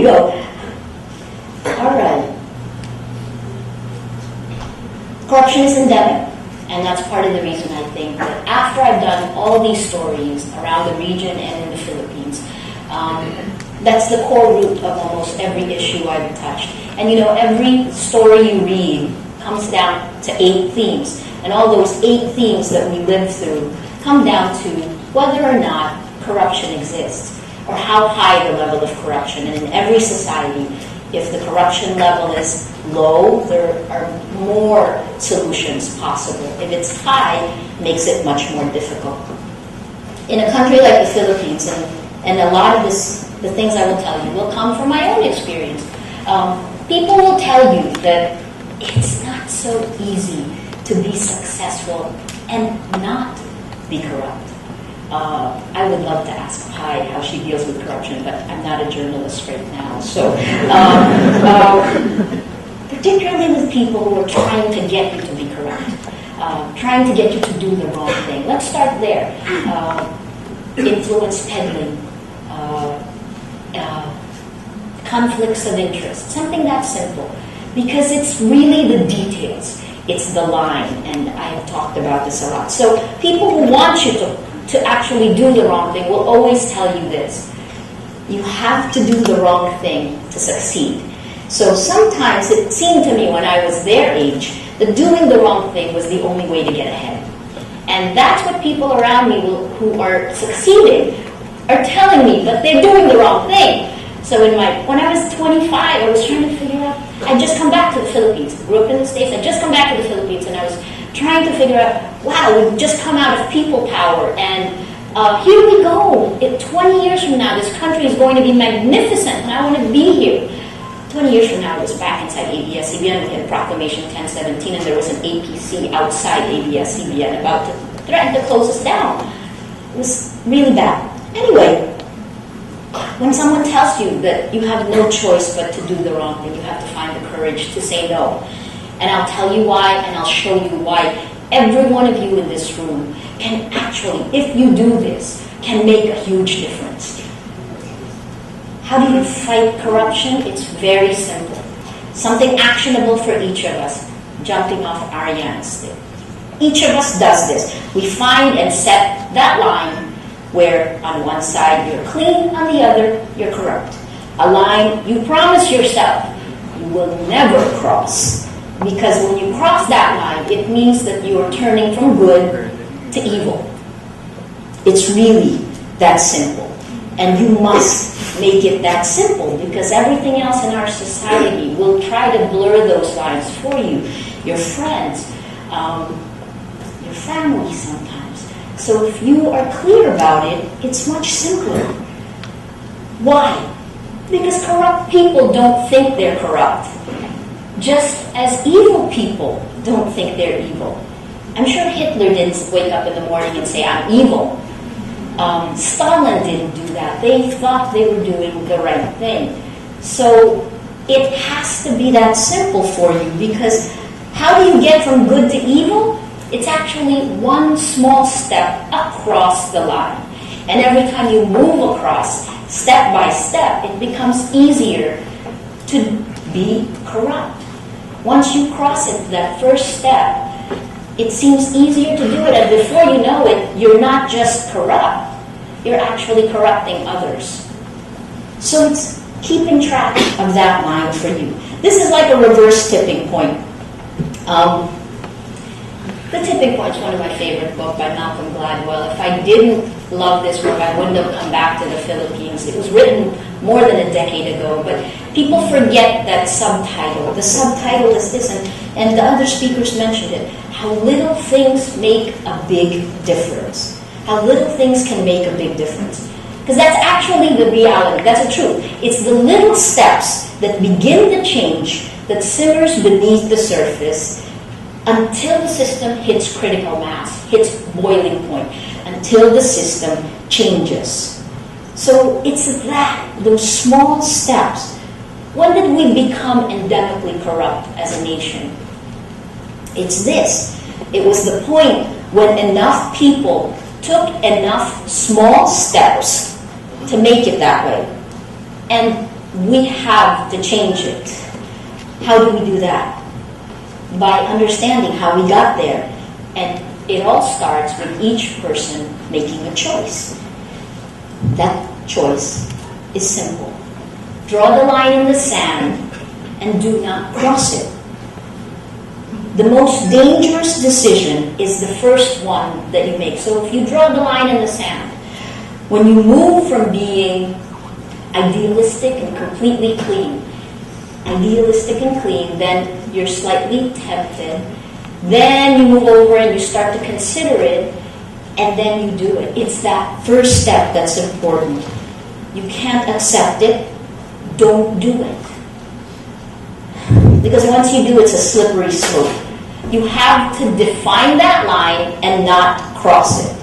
we go. All right. Corruption is endemic, and that's part of the reason I think that after I've done all these stories around the region and in the Philippines, that's the core root of almost every issue I've touched. And every story you read comes down to 8 themes. And all those 8 themes that we live through come down to whether or not corruption exists, or how high the level of corruption. And in every society, if the corruption level is low, there are more solutions possible. If it's high, it makes it much more difficult. In a country like the Philippines, and a lot of the things I will tell you will come from my own experience, people will tell you that it's not so easy to be successful and not be corrupt. I would love to ask Pai how she deals with corruption, but I'm not a journalist right now. So, particularly with people who are trying to get you to be corrupt, trying to get you to do the wrong thing. Let's start there. Influence peddling, conflicts of interest, something that simple. Because it's really the details. It's the line, and I have talked about this a lot. So people who want you to actually do the wrong thing will always tell you this. You have to do the wrong thing to succeed. So sometimes it seemed to me when I was their age that doing the wrong thing was the only way to get ahead. And that's what people around me who are succeeding are telling me, but they're doing the wrong thing. So when I was 25, I was trying to figure out, I'd just come back to the Philippines. I grew up in the States, I'd just come back to the Philippines, and I was trying to figure out, wow, we've just come out of people power, and here we go. 20 years from now, this country is going to be magnificent, and I want to be here. 20 years from now, I was back inside ABS-CBN. We had Proclamation 1017, and there was an APC outside ABS-CBN about to threaten to close us down. It was really bad. Anyway, when someone tells you that you have no choice but to do the wrong thing, you have to find the courage to say no. And I'll tell you why, and I'll show you why every one of you in this room can actually, if you do this, can make a huge difference. How do you fight corruption? It's very simple. Something actionable for each of us. Jumping off Ariane's stick. Each of us does this. We find and set that line where on one side you're clean, on the other you're corrupt. A line you promise yourself you will never cross. Because when you cross that line, it means that you are turning from good to evil. It's really that simple. And you must make it that simple, because everything else in our society will try to blur those lines for you. Your friends, your family sometimes. So if you are clear about it, it's much simpler. Why? Because corrupt people don't think they're corrupt. Just as evil people don't think they're evil. I'm sure Hitler didn't wake up in the morning and say, I'm evil. Stalin didn't do that. They thought they were doing the right thing. So it has to be that simple for you, because how do you get from good to evil? It's actually one small step across the line. And every time you move across, step by step, it becomes easier to be corrupt. Once you cross it, that first step, it seems easier to do it. And before you know it, you're not just corrupt. You're actually corrupting others. So it's keeping track of that line for you. This is like a reverse tipping point. The Tipping Point is one of my favorite books by Malcolm Gladwell. If I didn't love this book, I wouldn't have come back to the Philippines. It was written more than a decade ago, but people forget that subtitle. The subtitle is this, and the other speakers mentioned it, how little things make a big difference. How little things can make a big difference. Because that's actually the reality. That's the truth. It's the little steps that begin the change that simmers beneath the surface until the system hits critical mass, hits boiling point, until the system changes. So it's those small steps. When did we become endemically corrupt as a nation? It's this. It was the point when enough people took enough small steps to make it that way. And we have to change it. How do we do that? By understanding how we got there. And it all starts with each person making a choice. That choice is simple. Draw the line in the sand and do not cross it. The most dangerous decision is the first one that you make. So if you draw the line in the sand, when you move from being idealistic and completely clean, then you're slightly tempted. Then you move over and you start to consider it, and then you do it. It's that first step that's important. You can't accept it, don't do it. Because once you do, it's a slippery slope. You have to define that line and not cross it.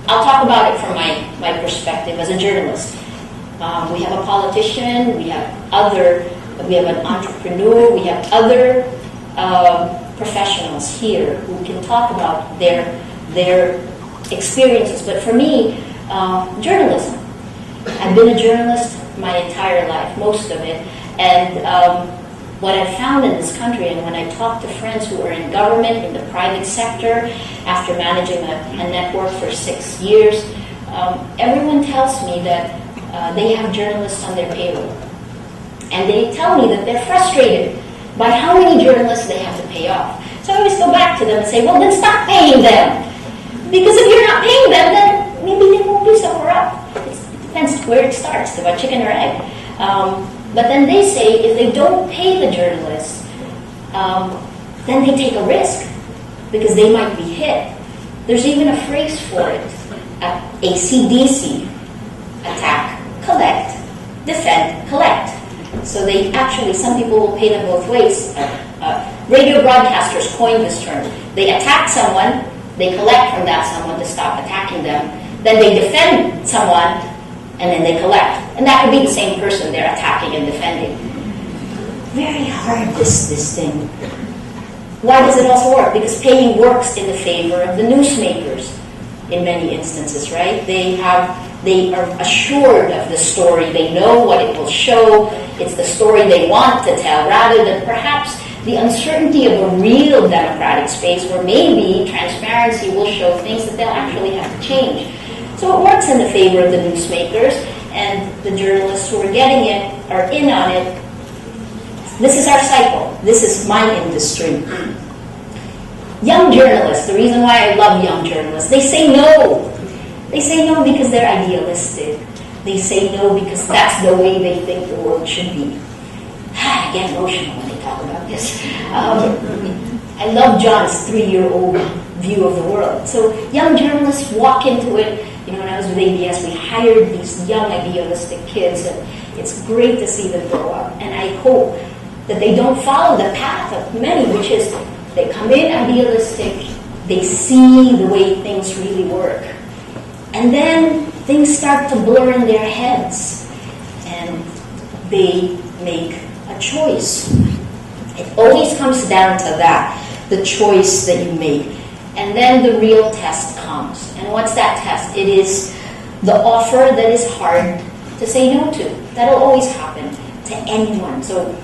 I'll talk about it from my perspective as a journalist. We have a politician, we have an entrepreneur, we have other professionals here who can talk about their experiences. But for me, journalism. I've been a journalist my entire life, most of it. And what I've found in this country, and when I talk to friends who are in government, in the private sector, after managing a network for 6 years, everyone tells me that they have journalists on their payroll. And they tell me that they're frustrated by how many journalists they have to pay off. So I always go back to them and say, well, then stop paying them. Because if you're not paying them, then maybe they won't be so corrupt. It depends where it starts, about chicken or egg. But then they say if they don't pay the journalists, then they take a risk because they might be hit. There's even a phrase for it, ACDC, attack, collect, defend, collect. So they actually, some people will pay them both ways. Radio broadcasters coined this term. They attack someone, they collect from that someone to stop attacking them. Then they defend someone, and then they collect. And that could be the same person they're attacking and defending. Very hard, this thing. Why does it also work? Because paying works in the favor of the newsmakers in many instances, right? They are assured of the story. They know what it will show. It's the story they want to tell, rather than perhaps the uncertainty of a real democratic space where maybe transparency will show things that they'll actually have to change. So it works in the favor of the newsmakers, and the journalists who are getting it are in on it. This is our cycle. This is my industry. Young journalists, the reason why I love young journalists, they say no. They say no because they're idealistic. They say no because that's the way they think the world should be. I get emotional when they talk about this. I love John's 3-year-old view of the world. So young journalists walk into it. You know, when I was with ABS, we hired these young idealistic kids, and it's great to see them grow up. And I hope that they don't follow the path of many, which is they come in idealistic, they see the way things really work. And then things start to blur in their heads, and they make a choice. It always comes down to that, the choice that you make. And then the real test comes. And what's that test? It is the offer that is hard to say no to. That'll always happen to anyone. So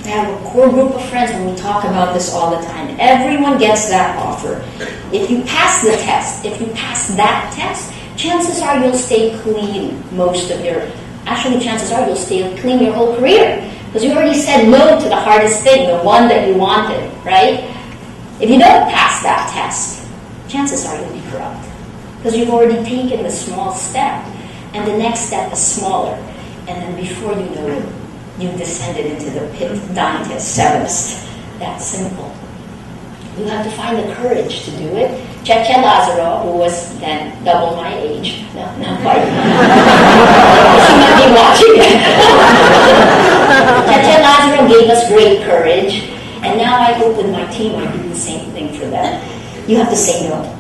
I have a core group of friends, and we talk about this all the time. Everyone gets that offer. If you pass the test, if you pass that test, chances are you'll stay clean chances are you'll stay clean your whole career. Because you already said no to the hardest thing, the one that you wanted, right? If you don't pass that test, chances are you'll be corrupt. Because you've already taken the small step, and the next step is smaller. And then before you know it, you've descended into the pit Dante's seventh. That's simple. You have to find the courage to do it. Cheche Lazaro, who was then double my age, no, not quite. She might be watching it. Cheche Lazaro gave us great courage, and now I hope with my team I do the same thing for them. You have to say no.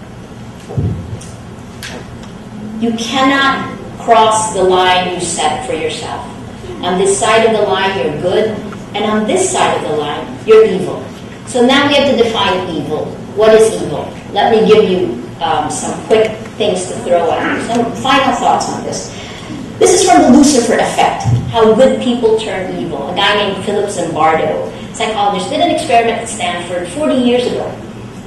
You cannot cross the line you set for yourself. On this side of the line, you're good, and on this side of the line, you're evil. So now we have to define evil. What is evil? Let me give you some quick things to throw at you. Some final thoughts on this. This is from the Lucifer Effect, how good people turn evil. A guy named Philip Zimbardo, psychologist, did an experiment at Stanford 40 years ago.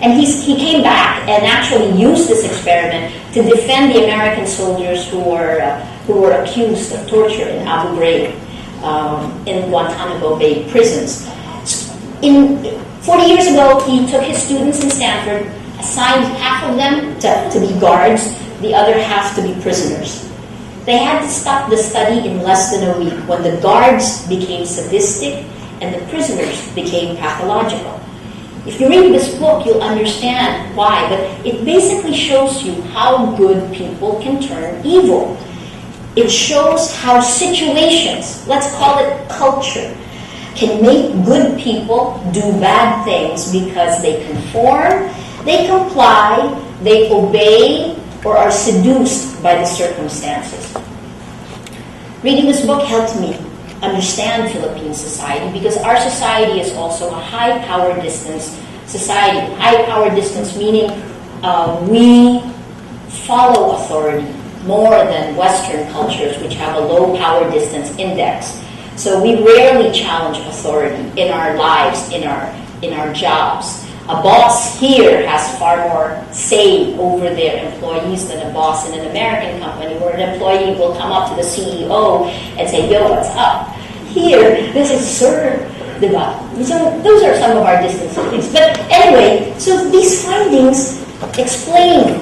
And he came back and actually used this experiment to defend the American soldiers who were accused of torture in Abu Ghraib, in Guantanamo Bay prisons. 40 years ago, he took his students in Stanford, assigned half of them to be guards, the other half to be prisoners. They had to stop the study in less than a week when the guards became sadistic and the prisoners became pathological. If you read this book, you'll understand why, but it basically shows you how good people can turn evil. It shows how situations, let's call it culture, can make good people do bad things because they conform, they comply, they obey, or are seduced by the circumstances. Reading this book helped me understand Philippine society because our society is also a high power distance society. High power distance meaning we follow authority more than Western cultures which have a low power distance index. So we rarely challenge authority in our lives, in our jobs. A boss here has far more say over their employees than a boss in an American company where an employee will come up to the CEO and say, yo, what's up? Here, this is sir, diba? So those are some of our distance things. But anyway, so these findings explain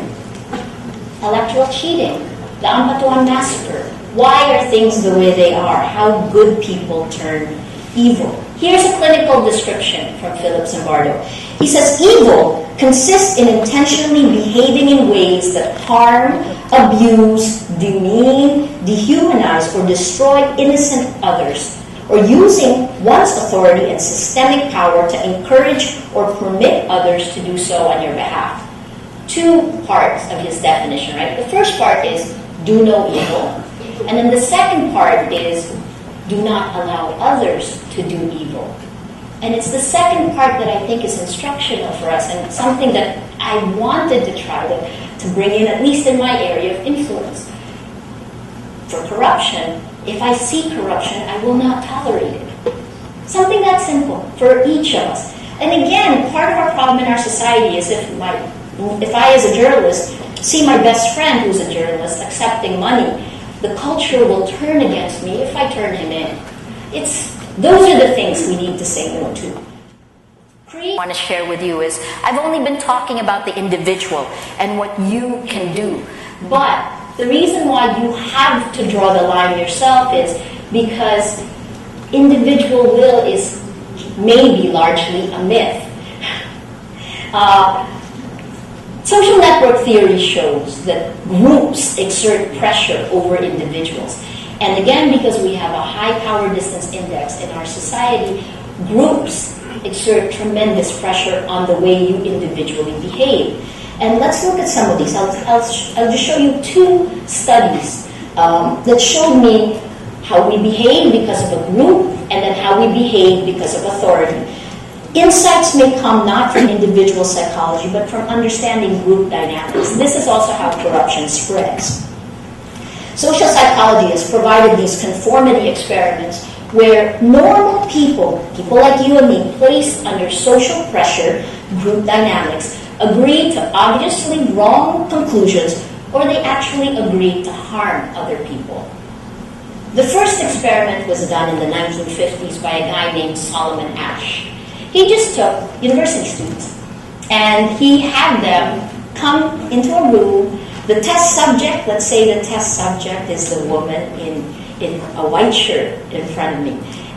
electoral cheating, the Ampatuan massacre. Why are things the way they are? How good people turn evil. Here's a clinical description from Philip Zimbardo. He says, evil consists in intentionally behaving in ways that harm, abuse, demean, dehumanize, or destroy innocent others, or using one's authority and systemic power to encourage or permit others to do so on your behalf. Two parts of his definition, right? The first part is do no evil. And then the second part is do not allow others to do evil. And it's the second part that I think is instructional for us and something that I wanted to try to bring in, at least in my area of influence. For corruption, if I see corruption, I will not tolerate it. Something that simple for each of us. And again, part of our problem in our society is if I as a journalist see my best friend who's a journalist accepting money, the culture will turn against me if I turn him in. Those are the things we need to say no to. I want to share with you is I've only been talking about the individual and what you can do. But the reason why you have to draw the line yourself is because individual will is maybe largely a myth. Social network theory shows that groups exert pressure over individuals. And again, because we have a high power distance index in our society, groups exert tremendous pressure on the way you individually behave. And let's look at some of these. I'll just show you two studies that showed me how we behave because of a group and then how we behave because of authority. Insights may come not from individual psychology, but from understanding group dynamics. This is also how corruption spreads. Social psychology has provided these conformity experiments where normal people like you and me, placed under social pressure, group dynamics, agree to obviously wrong conclusions, or they actually agree to harm other people. The first experiment was done in the 1950s by a guy named Solomon Asch. He just took university students and he had them come into a room. The test subject, let's say the test subject is the woman in a white shirt in front of me.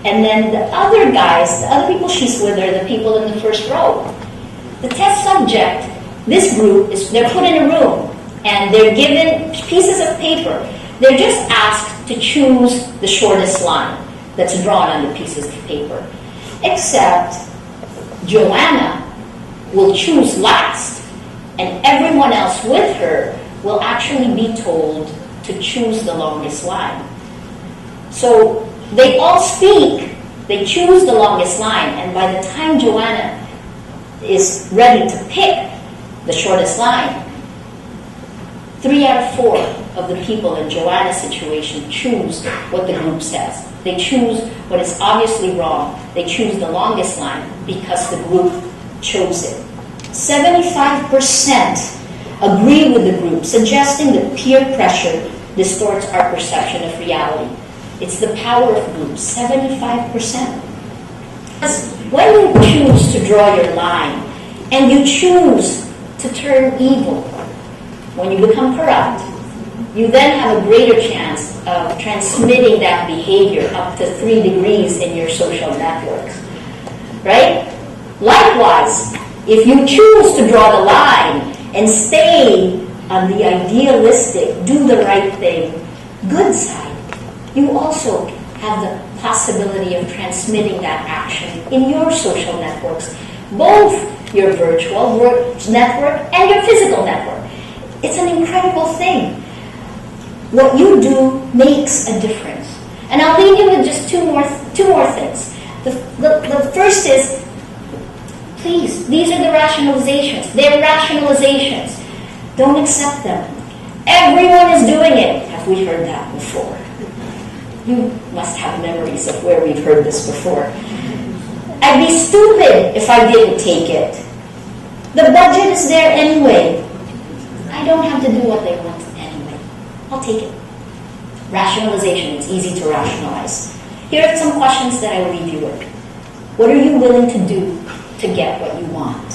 And then the other guys, the other people she's with are the people in the first row. The test subject, this group, they're put in a room and they're given pieces of paper. They're just asked to choose the shortest line that's drawn on the pieces of paper. Except Joanna will choose last, and everyone else with her will actually be told to choose the longest line. So they all speak, they choose the longest line, and by the time Joanna is ready to pick the shortest line, 3 out of 4 of the people in Joanna's situation choose what the group says. They choose what is obviously wrong. They choose the longest line because the group chose it. 75% agree with the group, suggesting that peer pressure distorts our perception of reality. It's the power of groups, 75%. Because when you choose to draw your line and you choose to turn evil, when you become corrupt, you then have a greater chance of transmitting that behavior up to 3 degrees in your social networks. Right? Likewise, if you choose to draw the line and stay on the idealistic, do the right thing, good side, you also have the possibility of transmitting that action in your social networks, both your virtual network and your physical network. It's an incredible thing. What you do makes a difference. And I'll leave you with just two more things. The first is, please, these are the rationalizations. They're rationalizations. Don't accept them. Everyone is doing it. Have we heard that before? You must have memories of where we've heard this before. I'd be stupid if I didn't take it. The budget is there anyway. I don't have to do what they want anyway. I'll take it. Rationalization. It's easy to rationalize. Here are some questions that I will leave you with. What are you willing to do to get what you want?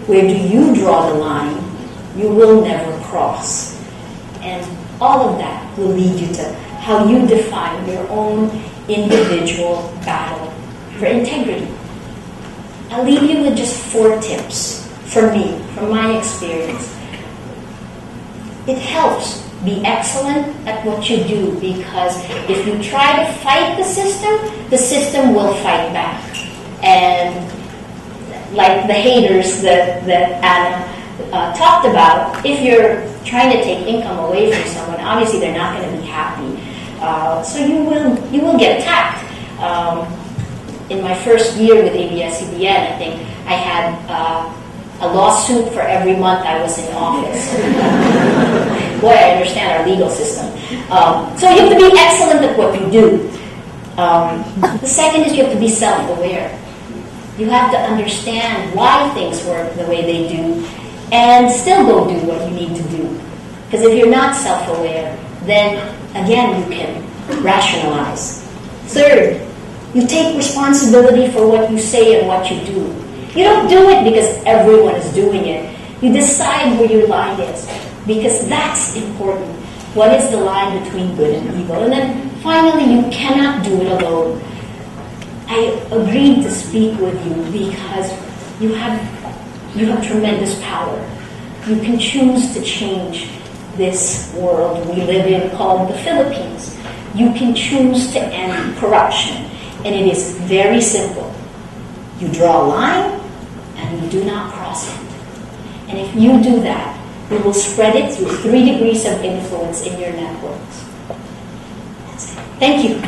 Where do you draw the line you will never cross? And all of that will lead you to how you define your own individual battle for integrity. I'll leave you with just 4 tips from me, from my experience. It helps be excellent at what you do, because if you try to fight the system will fight back. And like the haters that Anna talked about, if you're trying to take income away from someone, obviously they're not going to be happy. So you will get attacked. In my first year with ABS-CBN, I think I had a lawsuit for every month I was in office. Boy, I understand our legal system. So you have to be excellent at what you do. The second is you have to be self-aware. You have to understand why things work the way they do and still go do what you need to do. Because if you're not self-aware, then again you can rationalize. Third, you take responsibility for what you say and what you do. You don't do it because everyone is doing it. You decide where your line is, because that's important. What is the line between good and evil? And then finally, you cannot do it alone. I agreed to speak with you because you have tremendous power. You can choose to change this world we live in called the Philippines. You can choose to end corruption. And it is very simple. You draw a line and you do not cross it. And if you do that, we will spread it through 3 degrees of influence in your networks. That's it. Thank you.